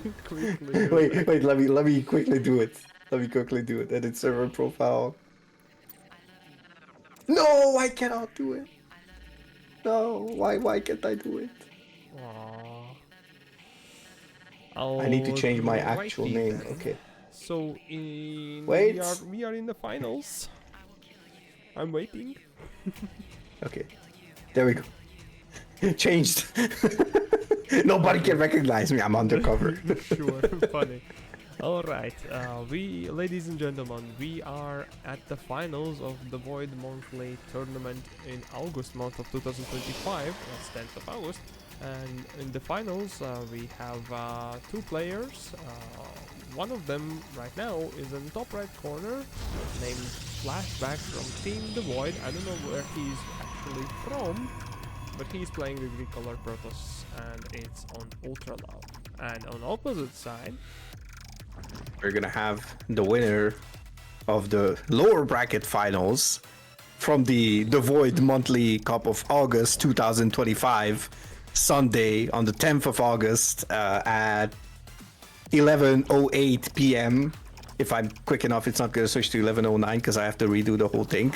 Quickly do Wait, that. wait, let me quickly do it. Let me quickly do it. Edit server profile. No, I cannot do it. No, why can't I do it? Aww. I need to change my actual Alrighty name. then. Okay. So in Wait. we are in the finals. I'm waiting. Okay. There we go. Changed. Nobody can Okay. recognize me. I'm undercover. Sure, funny. Alright, we, ladies and gentlemen, we are at the finals of the Void Monthly Tournament in August month of 2025, that's 10th of August, and in the finals we have two players, one of them right now is in the top right corner, named Flashback from Team DeVoid. I don't know where he's actually from, but he's playing the Greek color Protoss and it's on Ultra Love. And on opposite side, We're gonna have the winner of the lower bracket finals from the DeVoid Monthly Cup of August 2025, Sunday on the 10th of August at 11:08 p.m. If I'm quick enough, it's not gonna switch to 11:09 because I have to redo the whole thing.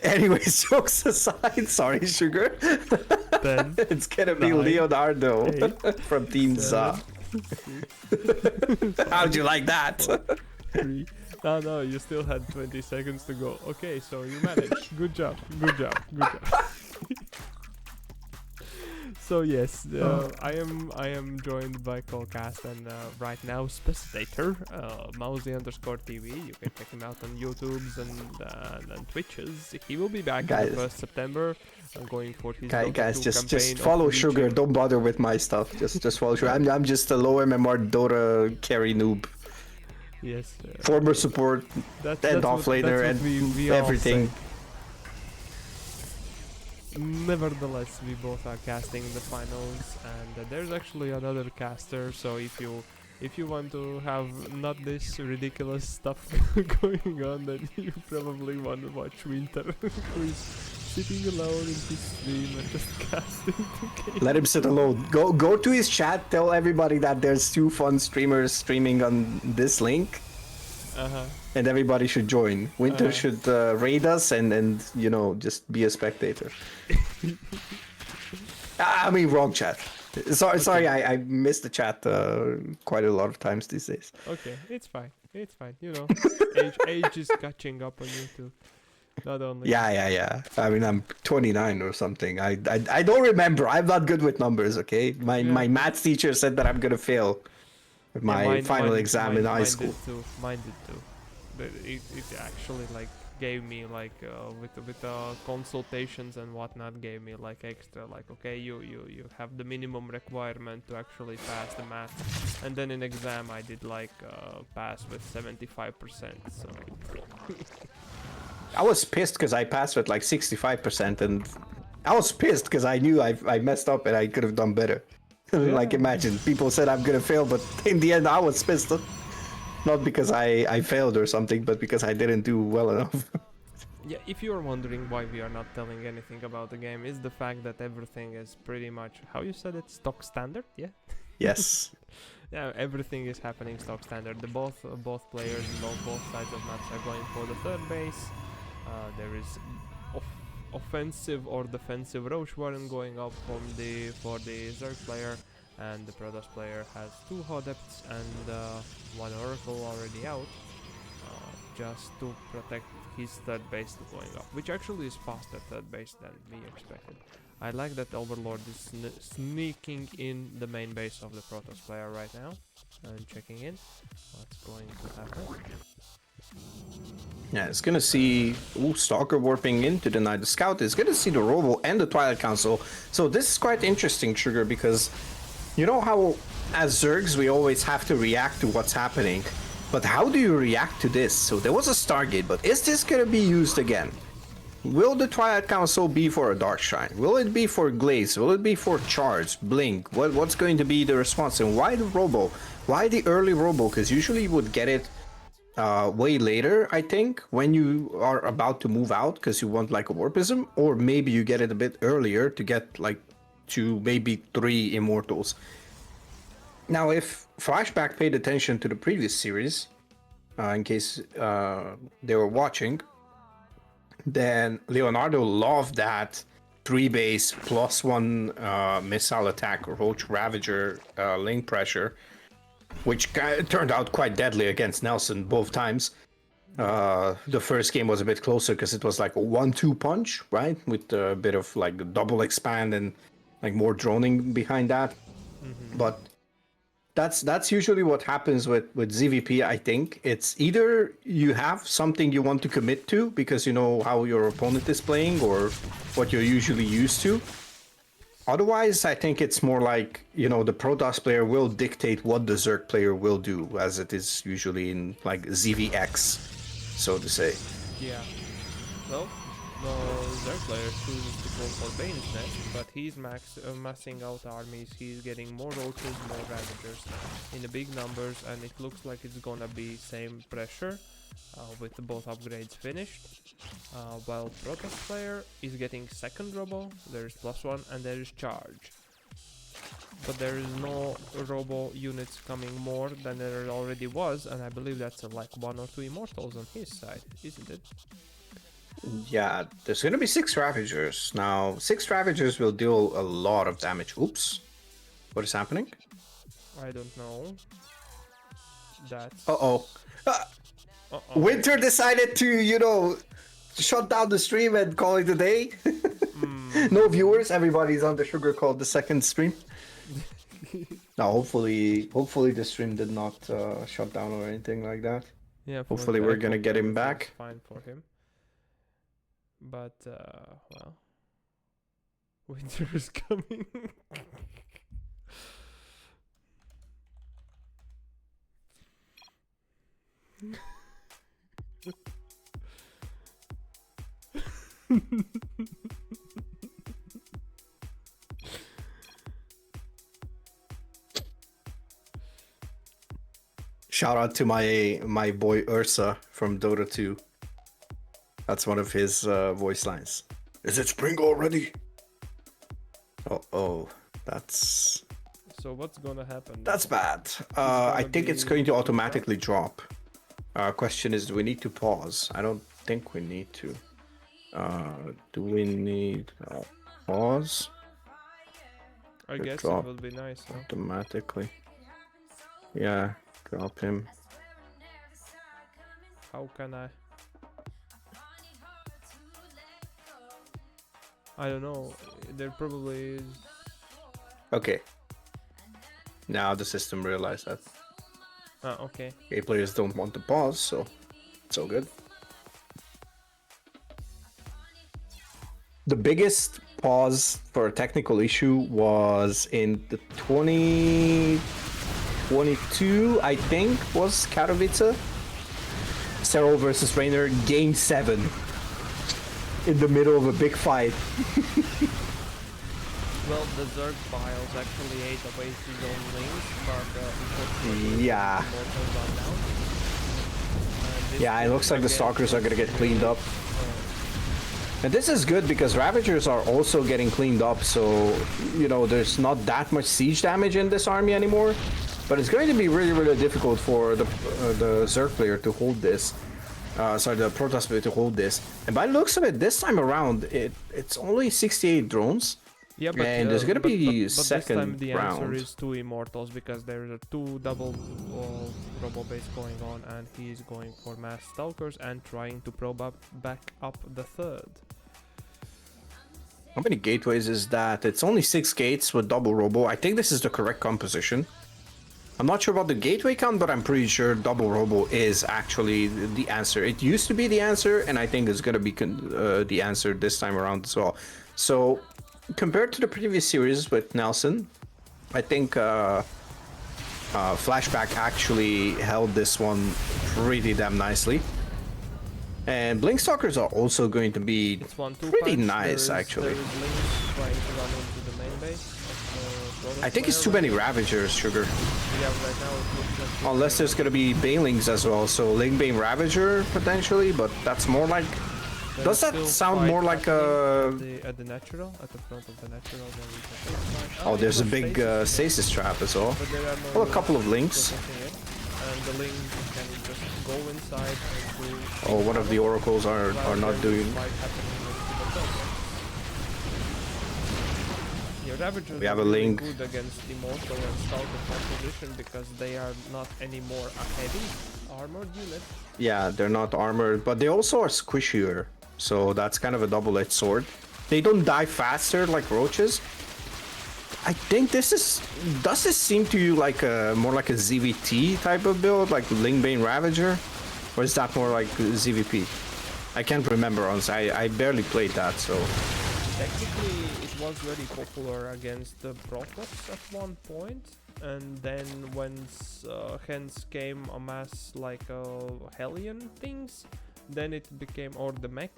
Anyways, jokes aside, sorry, Sugar. 10, It's gonna be 9, Leonardo 8, from Team Za. 7, 6, How'd 5, you like that? 4, 3. No, no, you still had 20 seconds to go. Okay, so you managed. Good job, good job, good job. So yes, I am joined by Colcast and right now Specitator, Mousy_TV. You can check him out on YouTube's and Twitches. He will be back on the Guys, 1st September, going for his guys, Dota 2 just campaign follow of Sugar. reaching. Don't bother with my stuff. Just follow Sugar. I'm just a low MMR Dota carry noob, Yes, former support, and that's offlaner, what we and all say. everything. Nevertheless, we both are casting the finals, and there's actually another caster. So if you want to have not this ridiculous stuff going on, then you probably want to watch Winter, who is sitting alone in his stream and just casting the game. Let him sit alone. Go to his chat. Tell everybody that there's two fun streamers streaming on this link, Uh huh. and everybody should join. Winter Uh-huh. should raid us and just be a spectator. I mean, wrong chat. Sorry, I missed the chat quite a lot of times these days. Okay, it's fine. It's fine. You know, age is catching up on you too. Not only. Yeah. I mean, I'm 29 or something. I don't remember. I'm not good with numbers. Okay, my Yeah. my maths teacher said that I'm gonna fail with Yeah, my final exam in high mine did school. too. Mine did too. But it actually like gave me like with consultations and whatnot gave me like extra like okay you have the minimum requirement to actually pass the math, and then in exam I did like pass with 75%. So I was pissed because I passed with like 65%, and I was pissed because I knew I messed up and I could have done better. Like, yeah. imagine people said I'm gonna fail, but in the end I was pissed. Not because I failed or something, but because I didn't do well enough. Yeah, if you're wondering why we are not telling anything about the game, is the fact that everything is pretty much how you said it, stock standard. Yeah. Yes. Yeah, everything is happening stock standard. The both players and both sides of maps are going for the third base. There is offensive or defensive Roche Warren going up for the Zerg player, and the Protoss player has two Hodepts and one Oracle already out, just to protect his third base to going up, which actually is faster third base than we expected. I like that Overlord is sneaking in the main base of the Protoss player right now and checking in what's going to happen. Yeah, it's gonna see Stalker warping into the Night. The Scout is gonna see the Robo and the Twilight Council. So this is quite interesting, Sugar, because you know how as Zergs we always have to react to what's happening. But how do you react to this? So there was a Stargate, but is this gonna be used again? Will the Twilight Council be for a Dark Shrine? Will it be for Glaze? Will it be for Charge, Blink? What's going to be the response? And why the Robo? Why the early Robo? Because usually you would get it way later, I think, when you are about to move out because you want like a Warpism, or maybe you get it a bit earlier to get like 2, maybe 3 Immortals. Now, if Flashback paid attention to the previous series, in case they were watching, then Leonardo loved that 3-base +1 missile attack Roach Ravager link pressure, which turned out quite deadly against Nelson both times. The first game was a bit closer because it was like a 1-2 punch, right? With a bit of like double expand and like more droning behind that. But that's usually what happens with ZVP. I think it's either you have something you want to commit to because you know how your opponent is playing or what you're usually used to. Otherwise, I think it's more like, you know, the Protoss player will dictate what the Zerg player will do, as it is usually in like ZVX, so to say. Yeah. Well, the Zerg player chooses to go for Bane's Nest, but he's massing out armies, he's getting more roaches, more ravagers in the big numbers, and it looks like it's gonna be same pressure with both upgrades finished. While Protoss player is getting second robo, there is +1 and there is charge. But there is no robo units coming more than there already was, and I believe that's like 1 or 2 immortals on his side, isn't it? Yeah, there's gonna be 6 Ravagers. Now, 6 Ravagers will deal a lot of damage. Oops. What is happening? I don't know. That's... Uh-oh. Winter decided to, you know, shut down the stream and call it a day. No viewers, everybody's on the Sugar Called the second stream. Now, hopefully the stream did not shut down or anything like that. Yeah, hopefully we're gonna get him back. Fine for him. But, well... Winter is coming. Shout out to my boy Ursa from Dota 2. That's one of his voice lines. Is it spring already? Oh, that's... So what's gonna happen? That's bad. I think it's going to automatically drop. Question is, do we need to pause? I don't think we need to. Do we need pause? I guess it will be nice, huh? Automatically. Yeah, drop him. How can I don't know. There probably is. Okay. Now the system realized that. Okay. Okay, players don't want to pause, so it's all good. The biggest pause for a technical issue was in the 2022, I think, was Katowice. Serral versus Rainer, game 7. In the middle of a big fight. Well, the Zerg files actually ate away his own wings, but unfortunately, yeah. Yeah, it looks like the Stalkers are gonna get cleaned up. And this is good because Ravagers are also getting cleaned up, so, you know, there's not that much siege damage in this army anymore. But it's going to be really, really difficult for the Zerg player to hold this. Sorry, the Protoss player to hold this. And by the looks of it, this time around, it's only 68 drones. Yeah, but, and there's gonna be but second this time the round. answer is 2 immortals because there are 2 double robo base going on, and he is going for mass stalkers and trying to back up the third. How many gateways is that? It's only 6 gates with double robo. I think this is the correct composition. I'm not sure about the gateway count, but I'm pretty sure double robo is actually the answer. It used to be the answer, and I think it's gonna be the answer this time around as well. So, compared to the previous series with Nelson, I think Flashback actually held this one pretty damn nicely. And Blinkstalkers are also going to be pretty nice, actually. I think it's too many Ravagers, Sugar. Yeah, right now it looks like... Unless there's gonna be Banelings as well, so Lingbane Ravager potentially, but that's more like... Does that sound more like a... At the natural, at the front of the natural, then we can Oh, there's a big stasis trap as well. But there are no Well, a couple of units links. protecting it, and the link can just go inside and do. Oh, one of the oracles are not doing. Your Ravagers We have are a really link. good against Immortal and Stalker composition because they are not anymore a heavy armored unit. Yeah, they're not armored, but they also are squishier. So that's kind of a double-edged sword. They don't die faster like roaches. I think this is... Does this seem to you like more like a ZVT type of build, like Lingbane Ravager? Or is that more like ZVP? I can't remember, honestly. I barely played that, so... Technically, it was very popular against the Protoss at one point, and then when hence came a mass like Hellion things, then it became, or the mech,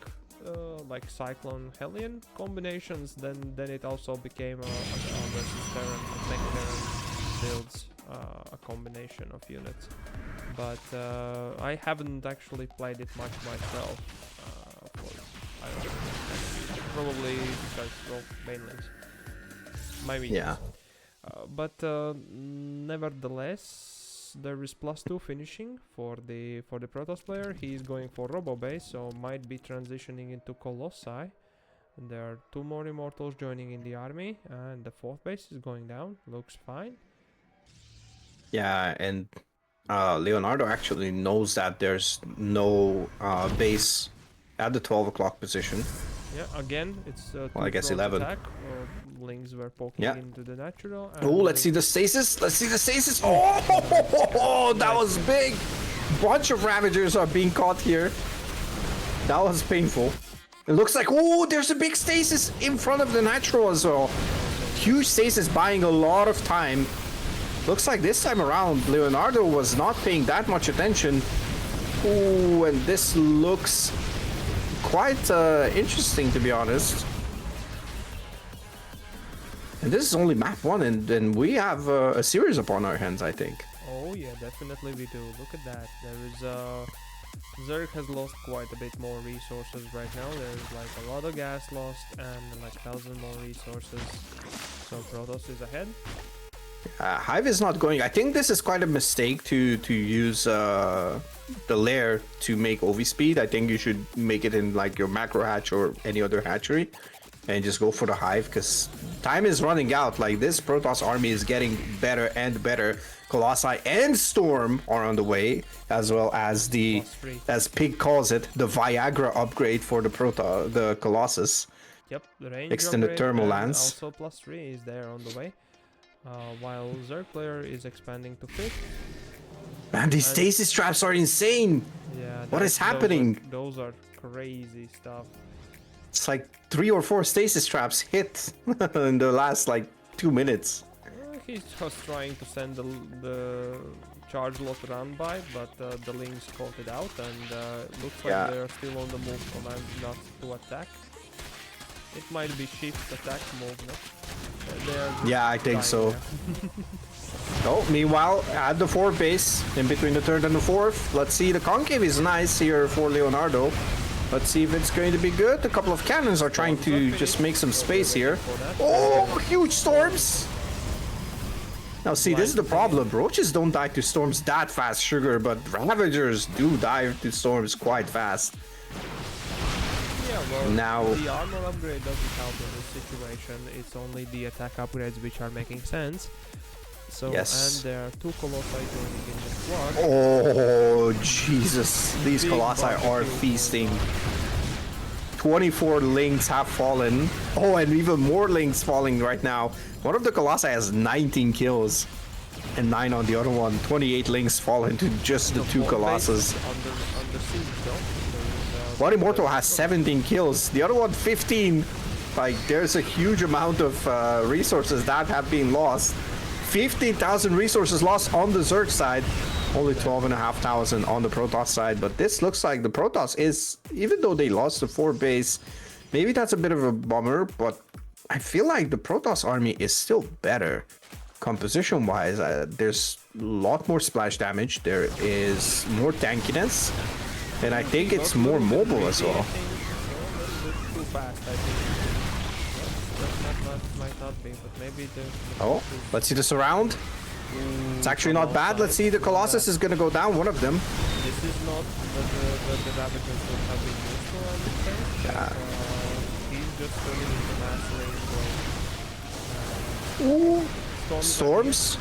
like Cyclone Hellion combinations, then it also became a versus Terran, mech Terran builds, a combination of units. But I haven't actually played it much myself. I don't know. Probably because, well, mainland. My reasons. Yeah. But nevertheless, there is +2 finishing for the Protoss player. He is going for Robo base, so might be transitioning into Colossi. And there are 2 more Immortals joining in the army, and the 4th base is going down. Looks fine. Yeah, and Leonardo actually knows that there's no base at the 12 o'clock position. Yeah, again, it's Well, I guess two-front 11. attack. Lings were poking Yeah. into the natural. Oh, let's see the stasis. Let's see the stasis. Oh, that was big. Bunch of Ravagers are being caught here. That was painful. It looks like, oh, there's a big stasis in front of the natural as well. Huge stasis buying a lot of time. Looks like this time around, Leonardo was not paying that much attention. Ooh, and this looks quite interesting, to be honest. And this is only map 1, and then we have a series upon our hands, I think. Oh yeah, definitely we do. Look at that. There is Zerg has lost quite a bit more resources right now. There's like a lot of gas lost and like 1,000 more resources. So Protoss is ahead. Hive is not going. I think this is quite a mistake to use the lair to make OV speed. I think you should make it in like your macro hatch or any other hatchery, and just go for the Hive because time is running out. Like this Protoss army is getting better and better. Colossi and Storm are on the way, as well as the, as Pig calls it, the Viagra upgrade for the Colossus. Yep, the range Extended upgrade thermal and lance. also +3 is there on the way. While Zerg player is expanding to 5th. Man, these stasis traps are insane. Yeah, What is happening? Those are crazy stuff. It's like 3 or 4 stasis traps hit in the last like 2 minutes. He's just trying to send the charge lot run by, but the Lings caught it out, and looks like they're still on the move command not to attack. It might be shift attack move, no? Yeah, I think so. Oh, meanwhile, at the 4th base, in between the 3rd and the 4th, let's see, the concave is nice here for Leonardo. Let's see if it's going to be good. A couple of cannons are trying to just make some space here. Oh, huge storms! Now see, this is the problem. Roaches don't die to storms that fast, Sugar, but Ravagers do die to storms quite fast. Yeah, well, now the armor upgrade doesn't help in this situation. It's only the attack upgrades which are making sense. So, and there are 2 Colossi joining in the squad. Oh, Jesus. These Colossi are feasting. 24 Lings have fallen. Oh, and even more Lings falling right now. One of the Colossi has 19 kills. And 9 on the other one. 28 Lings fallen to just the 2 Colossus. Under siege, though. One Immortal has 17 kills. The other one 15. Like, there's a huge amount of resources that have been lost. 15,000 resources lost on the Zerg side. Only 12,500 on the Protoss side. But this looks like the Protoss is, even though they lost the 4 base, maybe that's a bit of a bummer. But I feel like the Protoss army is still better. Composition-wise, there's a lot more splash damage. There is more tankiness. And I think it's more mobile as well. Too fast, I think. That's not my not be, but maybe the Oh, let's see the surround. It's actually not bad. Let's see, the Colossus is gonna go down, one of them. This is not the Ravagers would have been useful on this case. Yeah. He's just turning into mass range. Ooh. Storms.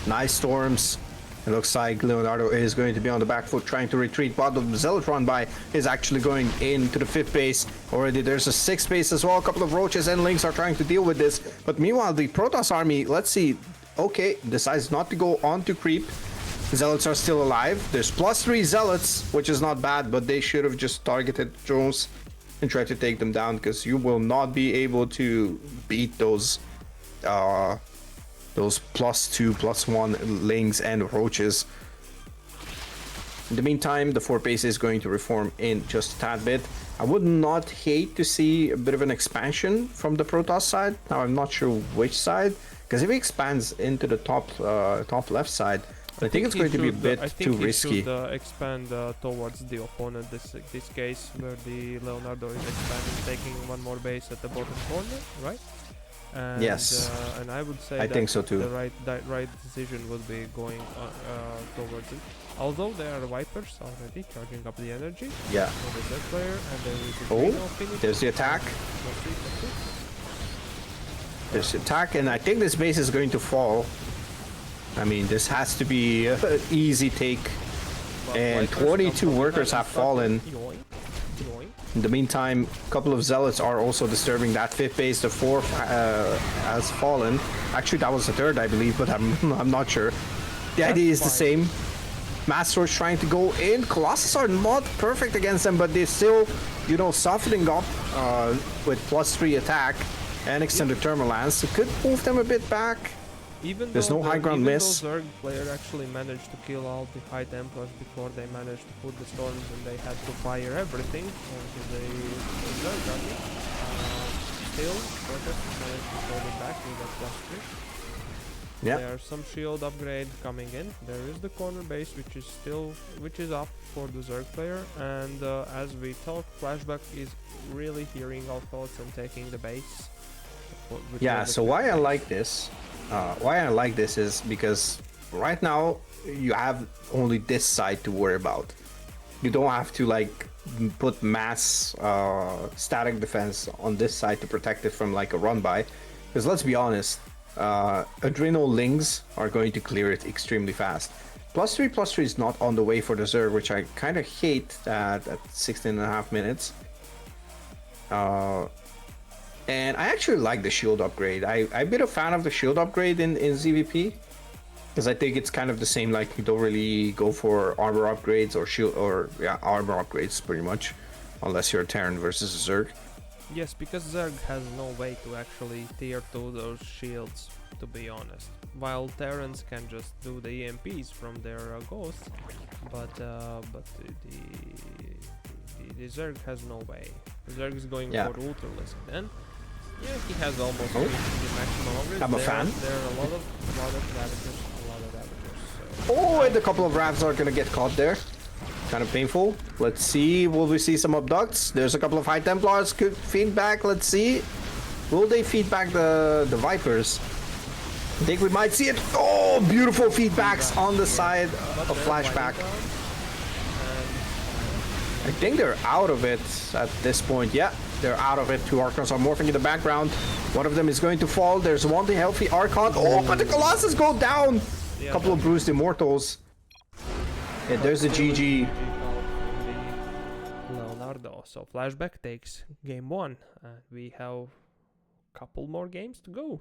Nice storms. It looks like Leonardo is going to be on the back foot trying to retreat, but the Zealotron by is actually going into the 5th base. Already there's a 6th base as well. A couple of Roaches and Lynx are trying to deal with this. But meanwhile, the Protoss army, let's see, okay, decides not to go on to creep. Zealots are still alive. There's +3 Zealots, which is not bad, but they should have just targeted drones and tried to take them down, because you will not be able to beat those +2, +1 Lynx and Roaches. In the meantime, the 4th base is going to reform in just a tad bit. I would not hate to see a bit of an expansion from the Protoss side. Now, I'm not sure which side, because if he expands into the top left side, I think it's going to be a bit too risky. Should expand towards the opponent. This case where the Leonardo is expanding, taking one more base at the bottom corner, right? And, yes, and I would say I think so too. The right decision would be going towards it. Although there are Vipers already charging up the energy. Yeah. For the Zed player, and there is a there's the attack. There's the attack, and I think this base is going to fall. I mean, this has to be an easy take. Well, and 22 workers have fallen. In the meantime, a couple of Zealots are also disturbing that 5th base. The 4th has fallen. Actually, that was the 3rd, I believe, but I'm not sure. The idea is the same. Masters trying to go in. Colossus are not perfect against them, but they're still, you know, softening up with +3 attack and extended thermal lance. It could move them a bit back. There's no high ground miss. Even though Zerg player actually managed to kill all the High Templars before they managed to put the storms, and they had to fire everything onto the Zerg army. Still, Protoss managed to hold it back with that +3. Yeah. There's some shield upgrade coming in. There is the corner base, which is up for the Zerg player, and as we talk, Flashback is really hearing our thoughts and taking the base. Yeah. So why I like this is because right now you have only this side to worry about. You don't have to like put mass static defense on this side to protect it from like a run by, because let's be honest, Adrenal Lings are going to clear it extremely fast. +3 is not on the way for the Zerg, which I kind of hate at 16.5 minutes. And I actually like the shield upgrade. I've been a fan of the shield upgrade in ZVP, because I think it's kind of the same. Like, you don't really go for armor upgrades or shield, or yeah, armor upgrades pretty much, unless you're a Terran versus a Zerg. Yes, because Zerg has no way to actually tier 2 those shields, to be honest. While Terrans can just do the EMPs from their ghosts, but the Zerg has no way. The Zerg is going for Ultralisk, and yeah, he has almost reached the maximum upgrade. I'm a fan. There are a lot of Ravagers, Oh, and a couple of Ravs are gonna get caught there. Kind of painful. Let's see, will we see some abducts? There's a couple of High Templars could feed back. Let's see. Will they feed back the Vipers? I think we might see it. Oh, beautiful feedbacks on the side of Flashback. I think they're out of it at this point. Yeah, they're out of it. 2 Archons are morphing in the background. One of them is going to fall. There's one healthy Archon. Oh, but the Colossus go down. A couple of bruised Immortals. Yeah, there's a GG. Leonardo. So Flashback takes game 1, and we have a couple more games to go.